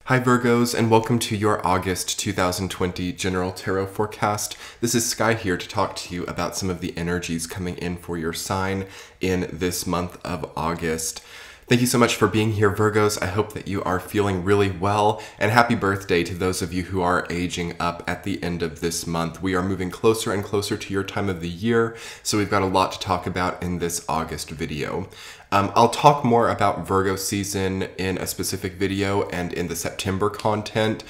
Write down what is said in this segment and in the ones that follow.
Hi Virgos, and welcome to your August 2020 General Tarot Forecast. This is Sky here to talk to you about some of the energies coming in for your sign in this month of August. Thank you so much for being here, Virgos. I hope that you are feeling really well, and happy birthday to those of you who are aging up at the end of this month. We are moving closer and closer to your time of the year, so we've got a lot to talk about in this August video. I'll talk more about Virgo season in a specific video and in the September content,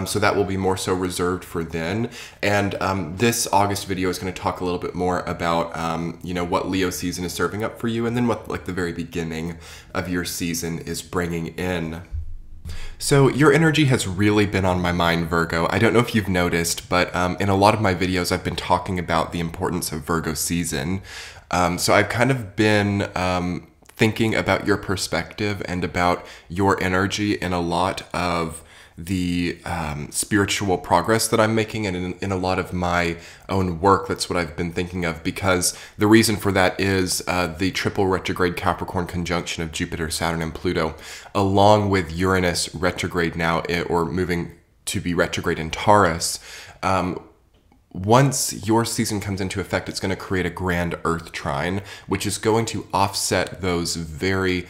so that will be more so reserved for then. And this August video is going to talk a little bit more about, what Leo season is serving up for you, and then what the very beginning of your season is bringing in. So your energy has really been on my mind, Virgo. I don't know if you've noticed, but in a lot of my videos, I've been talking about the importance of Virgo season. So I've kind of been thinking about your perspective and about your energy in a lot of the spiritual progress that I'm making, and in a lot of my own work. That's what I've been thinking of, because the reason for that is the triple retrograde Capricorn conjunction of Jupiter, Saturn, and Pluto, along with Uranus retrograde now, or moving to be retrograde in Taurus. Once your season comes into effect, it's going to create a grand Earth trine, which is going to offset those very,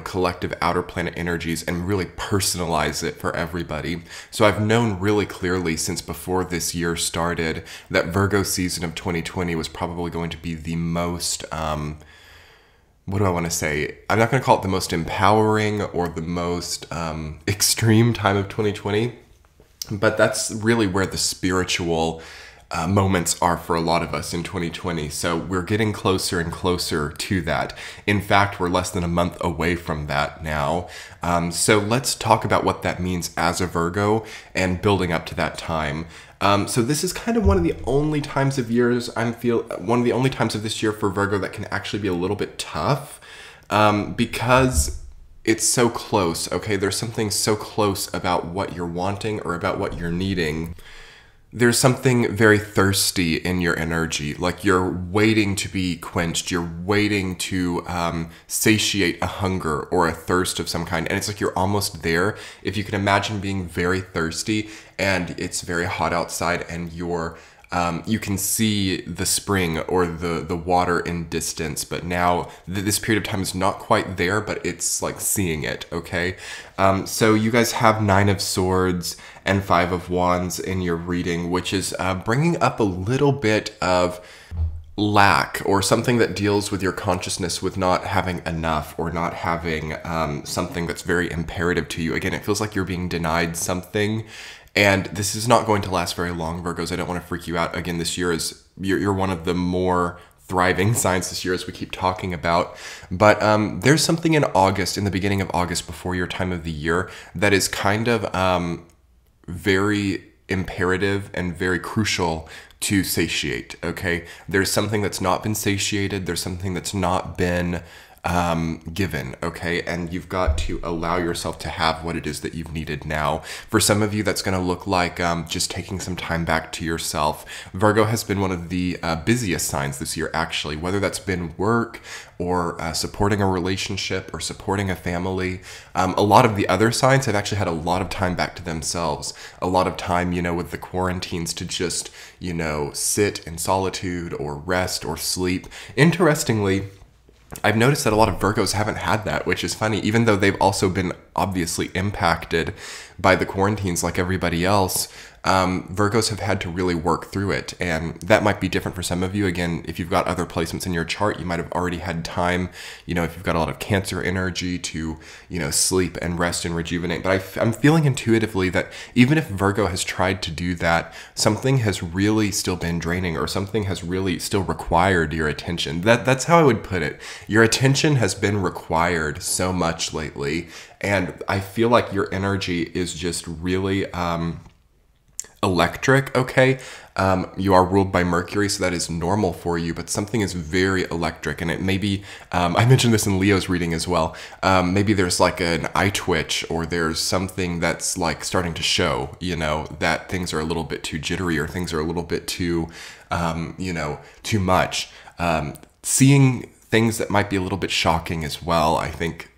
collective outer planet energies and really personalize it for everybody. So I've known really clearly since before this year started that Virgo season of 2020 was probably going to be the most, what do I want to say? I'm not going to call it the most empowering or the most extreme time of 2020. But that's really where the spiritual moments are for a lot of us in 2020. So we're getting closer and closer to that. In fact, we're less than a month away from that now. So let's talk about what that means as a Virgo and building up to that time. So this is kind of one of the only times of years one of the only times of this year for Virgo that can actually be a little bit tough, because it's so close, okay? There's something so close about what you're wanting or about what you're needing. There's something very thirsty in your energy, like you're waiting to be quenched. You're waiting to satiate a hunger or a thirst of some kind. And it's like you're almost there. If you can imagine being very thirsty and it's very hot outside and you can see the spring or the water in distance, but now this period of time is not quite there, but it's like seeing it, okay? So you guys have 9 of Swords and 5 of Wands in your reading, which is bringing up a little bit of lack or something that deals with your consciousness with not having enough or not having something that's very imperative to you. Again, it feels like you're being denied something. And this is not going to last very long, Virgos. I don't want to freak you out. Again, this year is, you're one of the more thriving signs this year, as we keep talking about. But there's something in August, in the beginning of August, before your time of the year, that is kind of very imperative and very crucial to satiate, okay? There's something that's not been satiated. There's something that's not been given, okay? And you've got to allow yourself to have what it is that you've needed now. For some of you, that's going to look like just taking some time back to yourself. Virgo has been one of the busiest signs this year, actually, whether that's been work or supporting a relationship or supporting a family. A lot of the other signs have actually had a lot of time back to themselves, a lot of time, with the quarantines to just, sit in solitude or rest or sleep. Interestingly, I've noticed that a lot of Virgos haven't had that, which is funny, even though they've also been obviously impacted by the quarantines like everybody else. Virgos have had to really work through it, and that might be different for some of you. Again, if you've got other placements in your chart, you might have already had time, if you've got a lot of Cancer energy to, sleep and rest and rejuvenate. But I'm feeling intuitively that even if Virgo has tried to do that, something has really still been draining, or something has really still required your attention. That's how I would put it. Your attention has been required so much lately, and I feel like your energy is just really electric, okay? You are ruled by Mercury, so that is normal for you, but something is very electric, and it may be, I mentioned this in Leo's reading as well, maybe there's like an eye twitch, or there's something that's like starting to show, that things are a little bit too jittery, or things are a little bit too, too much. Seeing things that might be a little bit shocking as well, I think,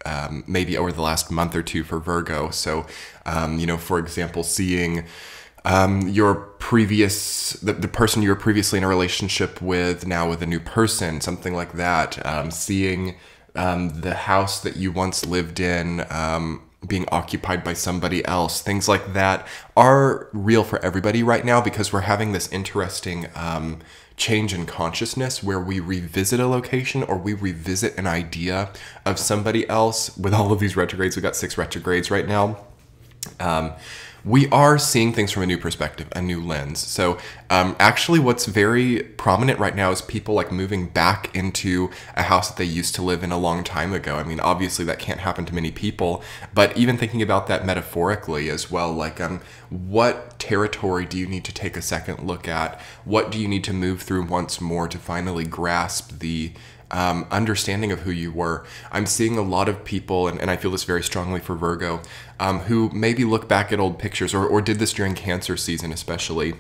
maybe over the last month or two for Virgo. So, you know, for example, seeing your previous, the person you were previously in a relationship with now with a new person, something like that. Seeing the house that you once lived in being occupied by somebody else, things like that are real for everybody right now, because we're having this interesting change in consciousness where we revisit a location or we revisit an idea of somebody else. With all of these retrogrades, we've got 6 retrogrades right now. We are seeing things from a new perspective, a new lens. So actually what's very prominent right now is people like moving back into a house that they used to live in a long time ago. I mean, obviously that can't happen to many people, but even thinking about that metaphorically as well, like what territory do you need to take a second look at? What do you need to move through once more to finally grasp the understanding of who you were? I'm seeing a lot of people, and I feel this very strongly for Virgo, who maybe look back at old pictures or did this during Cancer season especially,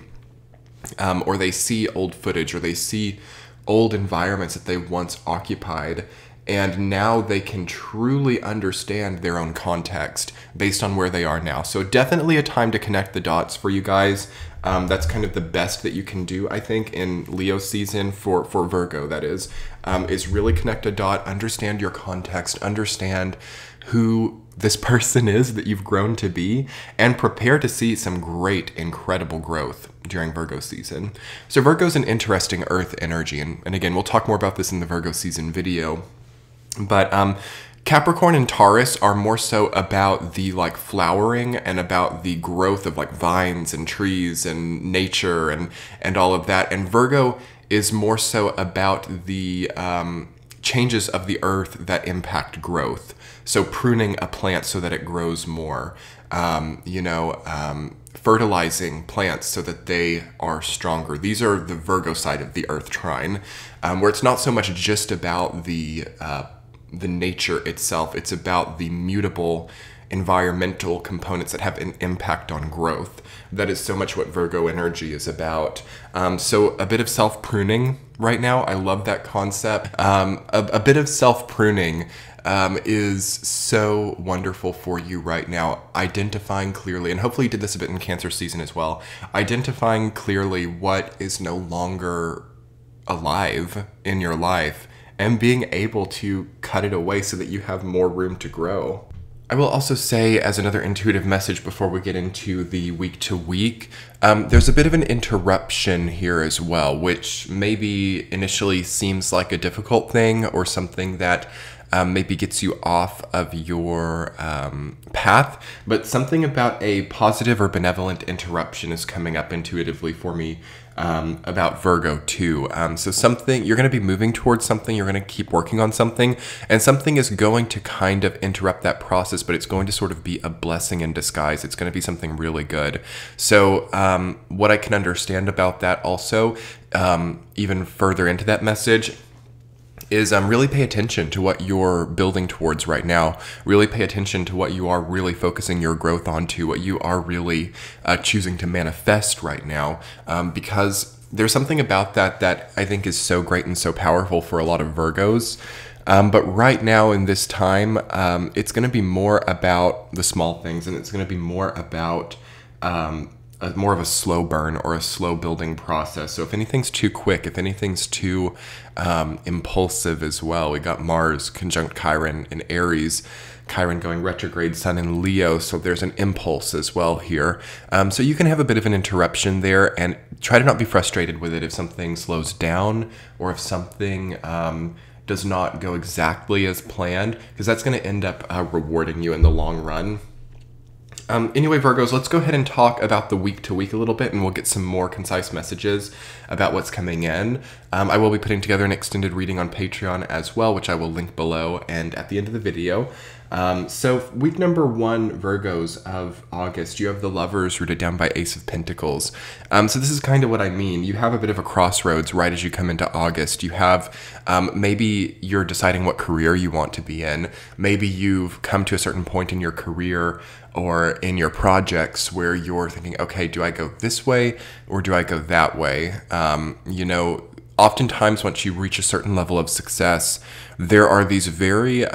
or they see old footage or they see old environments that they once occupied, and now they can truly understand their own context based on where they are now. So definitely a time to connect the dots for you guys. That's kind of the best that you can do, I think, in Leo season for Virgo, that is really connect a dot, understand your context, understand who this person is that you've grown to be, and prepare to see some great, incredible growth during Virgo season. So Virgo's an interesting earth energy, and again, we'll talk more about this in the Virgo season video. But Capricorn and Taurus are more so about the like flowering and about the growth of like vines and trees and nature and all of that. And Virgo is more so about the changes of the earth that impact growth. So pruning a plant so that it grows more, fertilizing plants so that they are stronger. These are the Virgo side of the earth trine, where it's not so much just about the nature itself. It's about the mutable environmental components that have an impact on growth. That is so much what Virgo energy is about. So a bit of self-pruning right now. I love that concept. A bit of self-pruning is so wonderful for you right now. Identifying clearly, and hopefully you did this a bit in Cancer season as well, identifying clearly what is no longer alive in your life, and being able to cut it away so that you have more room to grow. I will also say, as another intuitive message before we get into the week to week, there's a bit of an interruption here as well, which maybe initially seems like a difficult thing or something that maybe gets you off of your path, but something about a positive or benevolent interruption is coming up intuitively for me about Virgo too. So something, you're going to be moving towards something, you're going to keep working on something, and something is going to kind of interrupt that process, but it's going to sort of be a blessing in disguise. It's going to be something really good. So what I can understand about that also, even further into that message, is really pay attention to what you're building towards right now. Really pay attention to what you are really focusing your growth onto, what you are really choosing to manifest right now, because there's something about that I think is so great and so powerful for a lot of Virgos. But right now in this time, it's going to be more about the small things, and it's going to be more about more of a slow burn or a slow building process. So if anything's too quick, if anything's too impulsive as well, we got Mars conjunct Chiron in Aries, Chiron going retrograde, Sun in Leo, so there's an impulse as well here. So you can have a bit of an interruption there, and try to not be frustrated with it if something slows down or if something does not go exactly as planned, because that's going to end up rewarding you in the long run. Anyway, Virgos, let's go ahead and talk about the week to week a little bit, and we'll get some more concise messages about what's coming in. I will be putting together an extended reading on Patreon as well, which I will link below and at the end of the video. So week number 1, Virgos, of August, you have the Lovers rooted down by Ace of Pentacles. So this is kind of what I mean. You have a bit of a crossroads right as you come into August. You have, maybe you're deciding what career you want to be in. Maybe you've come to a certain point in your career or in your projects where you're thinking, okay, do I go this way or do I go that way? oftentimes once you reach a certain level of success, there are these very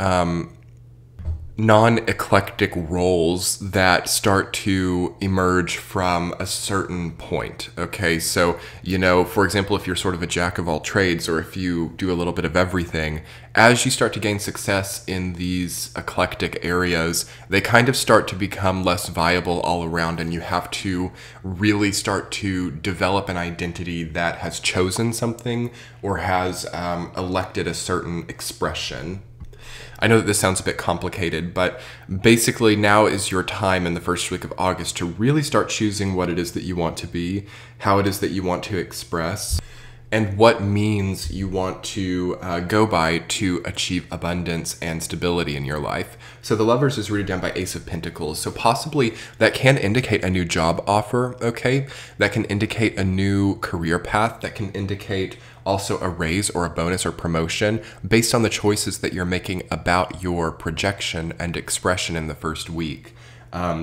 non-eclectic roles that start to emerge from a certain point. Okay, so, you know, for example, if you're sort of a jack of all trades, or if you do a little bit of everything, as you start to gain success in these eclectic areas, they kind of start to become less viable all around, and you have to really start to develop an identity that has chosen something or has elected a certain expression. I know that this sounds a bit complicated, but basically now is your time in the first week of August to really start choosing what it is that you want to be, how it is that you want to express, and what means you want to go by to achieve abundance and stability in your life. So the Lovers is rooted down by Ace of Pentacles. So possibly that can indicate a new job offer, okay? That can indicate a new career path. That can indicate also a raise or a bonus or promotion based on the choices that you're making about your projection and expression in the first week.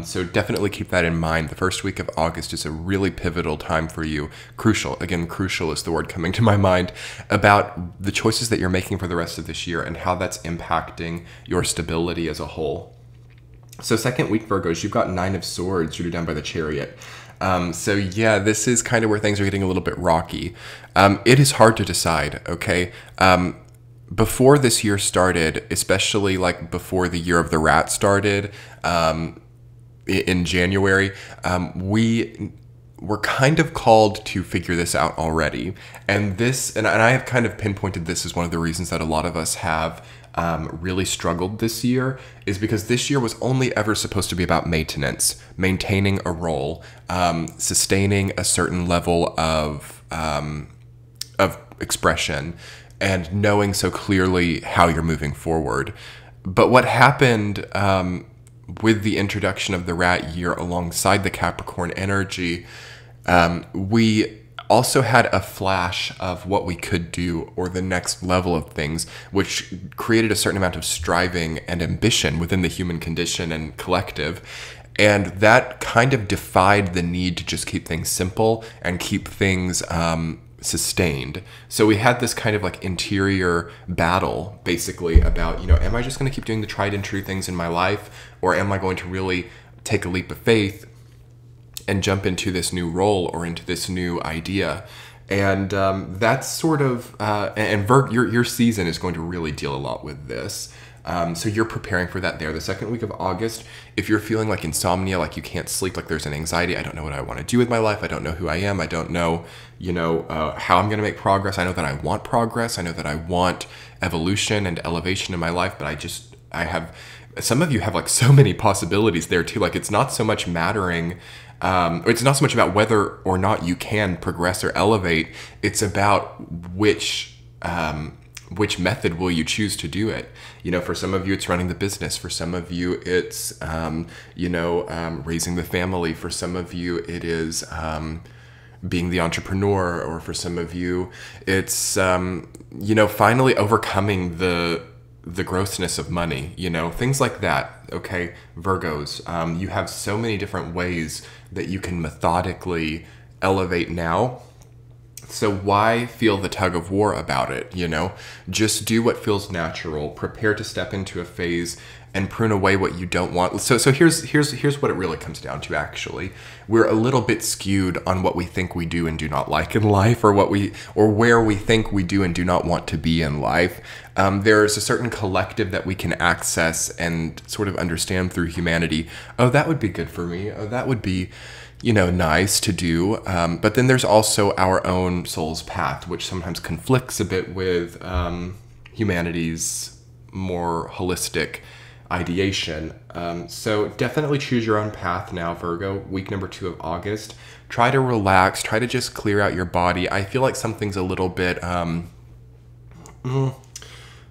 So definitely keep that in mind. The first week of August is a really pivotal time for you. Crucial. Again, crucial is the word coming to my mind about the choices that you're making for the rest of this year and how that's impacting your stability as a whole. So second week, Virgos, you've got 9 of Swords rooted down by the Chariot. So yeah, this is kind of where things are getting a little bit rocky. It is hard to decide, okay? Before this year started, especially like before the year of the rat started, in January, we were kind of called to figure this out already. And I have kind of pinpointed this as one of the reasons that a lot of us have really struggled this year, is because this year was only ever supposed to be about maintenance, maintaining a role, sustaining a certain level of expression, and knowing so clearly how you're moving forward. But what happened with the introduction of the rat year alongside the Capricorn energy, we also had a flash of what we could do, or the next level of things, which created a certain amount of striving and ambition within the human condition and collective. And that kind of defied the need to just keep things simple and keep things sustained. So we had this kind of like interior battle basically about, you know, am I just going to keep doing the tried and true things in my life, or am I going to really take a leap of faith and jump into this new role or into this new idea? And that's sort of, your season is going to really deal a lot with this. So you're preparing for that there. The second week of August, if you're feeling like insomnia, like you can't sleep, like there's an anxiety, I don't know what I want to do with my life, I don't know who I am, I don't know, how I'm going to make progress. I know that I want progress, I know that I want evolution and elevation in my life, but some of you have like so many possibilities there too. Like it's not so much mattering, it's not so much about whether or not you can progress or elevate, it's about which method will you choose to do it. For some of you, it's running the business. For some of you, it's, raising the family. For some of you, it is being the entrepreneur. Or for some of you, it's, finally overcoming the grossness of money, things like that. Okay, Virgos, you have so many different ways that you can methodically elevate now. So why feel the tug of war about it? Just do what feels natural. Prepare to step into a phase and prune away what you don't want. So here's what it really comes down to. Actually, we're a little bit skewed on what we think we do and do not like in life, or where we think we do and do not want to be in life. There's a certain collective that we can access and sort of understand through humanity. Oh, that would be good for me. Oh, that would be nice to do. But then there's also our own soul's path, which sometimes conflicts a bit with humanity's more holistic ideation. So definitely choose your own path now, Virgo. Week number 2 of August. Try to relax. Try to just clear out your body. I feel like something's a little bit,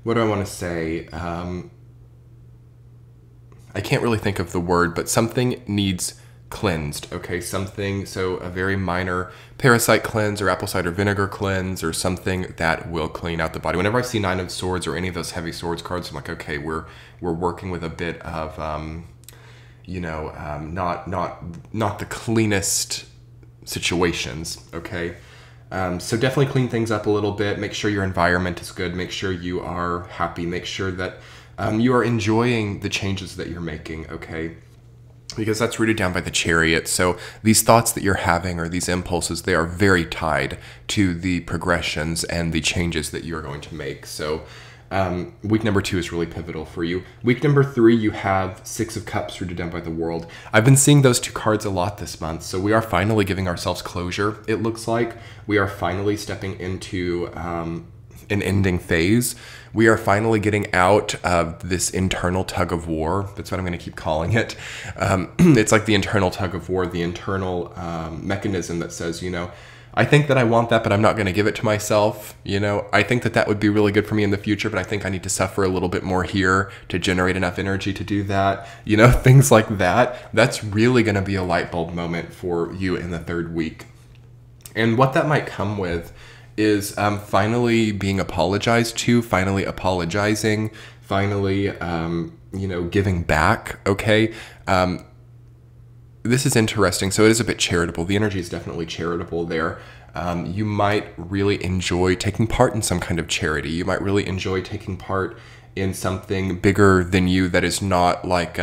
what do I want to say? I can't really think of the word, but something needs cleansed, okay? So a very minor parasite cleanse or apple cider vinegar cleanse, or something that will clean out the body. Whenever I see 9 of Swords or any of those heavy swords cards, I'm like, okay, we're working with a bit of not the cleanest situations, okay? So definitely clean things up a little bit. Make sure your environment is good. Make sure you are happy. Make sure that you are enjoying the changes that you're making, okay? Because that's rooted down by the Chariot. So these thoughts that you're having or these impulses, they are very tied to the progressions and the changes that you're going to make. So week number 2 is really pivotal for you. Week number 3, you have 6 of Cups rooted down by the World. I've been seeing those 2 cards a lot this month. So we are finally giving ourselves closure, it looks like. We are finally stepping into an ending phase. We are finally getting out of this internal tug of war. That's what I'm going to keep calling it. It's like the internal tug of war, the internal mechanism that says, you know, I think that I want that, but I'm not going to give it to myself. You know, I think that that would be really good for me in the future, but I think I need to suffer a little bit more here to generate enough energy to do that. You know, things like that. That's really going to be a light bulb moment for you in the 3rd week. And what that might come with is finally being apologized to, finally apologizing, finally, you know, giving back, okay? This is interesting. So it is a bit charitable. The energy is definitely charitable there. You might really enjoy taking part in some kind of charity. You might really enjoy taking part in something bigger than you that is not like,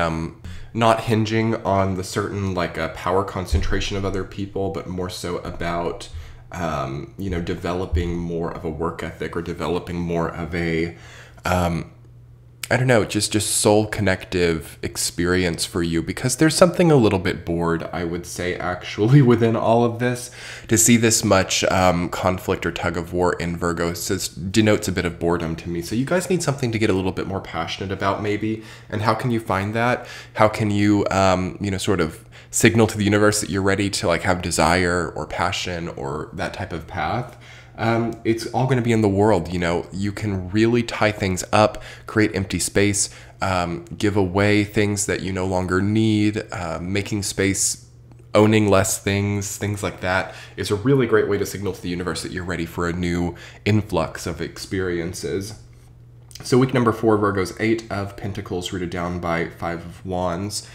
not hinging on the certain like power concentration of other people, but more so about, you know, developing more of a work ethic or developing more of a, I don't know, just soul connective experience for you, because there's something a little bit bored, I would say, actually, within all of this. To see this much conflict or tug of war in Virgo denotes a bit of boredom to me. So you guys need something to get a little bit more passionate about, maybe. And how can you find that? How can you, you know, sort of signal to the universe that you're ready to like have desire or passion or that type of path? It's all going to be in the world. You know, you can really tie things up, create empty space, give away things that you no longer need, making space, owning less things like that is a really great way to signal to the universe that you're ready for a new influx of experiences. So week number 4, Virgo's 8 of Pentacles rooted down by 5 of Wands.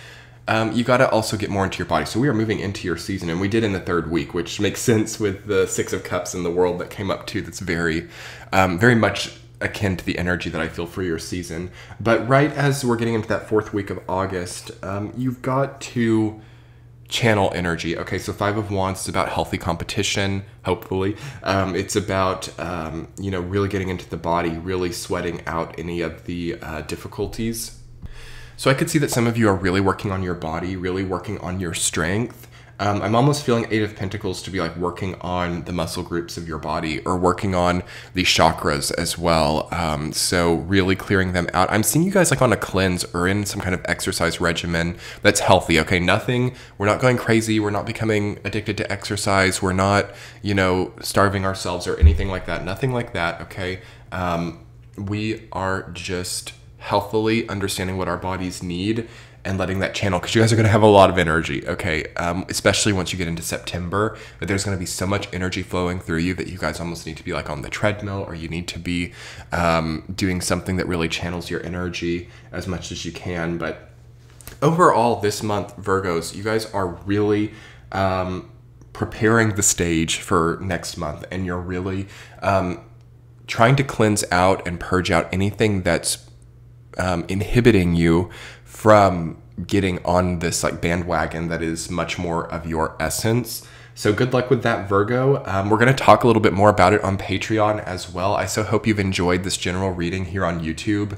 You got to also get more into your body. So we are moving into your season, and we did in the 3rd week, which makes sense with the 6 of Cups in the World that came up too. That's very, very much akin to the energy that I feel for your season. But right as we're getting into that 4th week of August, you've got to channel energy. Okay, so 5 of Wands is about healthy competition, hopefully. It's about, you know, really getting into the body, really sweating out any of the difficulties. So I could see that some of you are really working on your body, really working on your strength. I'm almost feeling 8 of Pentacles to be like working on the muscle groups of your body or working on the chakras as well. So really clearing them out. I'm seeing you guys like on a cleanse or in some kind of exercise regimen that's healthy. Okay, we're not going crazy. We're not becoming addicted to exercise. We're not, you know, starving ourselves or anything like that. Nothing like that, okay? We are just healthily understanding what our bodies need and letting that channel, because you guys are going to have a lot of energy, okay? Especially once you get into September, but there's going to be so much energy flowing through you that you guys almost need to be like on the treadmill, or you need to be doing something that really channels your energy as much as you can. But overall, this month, Virgos, you guys are really preparing the stage for next month, and you're really trying to cleanse out and purge out anything that's inhibiting you from getting on this like bandwagon that is much more of your essence. So good luck with that, Virgo. We're going to talk a little bit more about it on Patreon as well. I so hope you've enjoyed this general reading here on YouTube.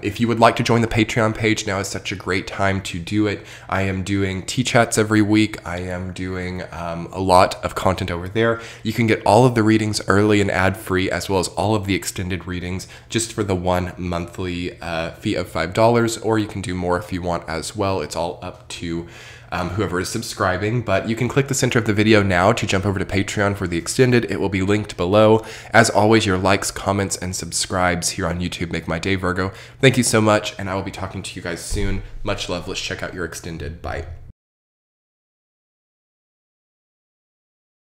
If you would like to join the Patreon page, now is such a great time to do it. I am doing tea chats every week. I am doing a lot of content over there. You can get all of the readings early and ad-free, as well as all of the extended readings just for the 1 monthly fee of $5, or you can do more if you want as well. It's all up to whoever is subscribing, but you can click the center of the video now to jump over to Patreon for the extended. It will be linked below. As always, your likes, comments, and subscribes here on YouTube make my day, Virgo. Thank you so much, and I will be talking to you guys soon. Much love. Let's check out your extended. Bye.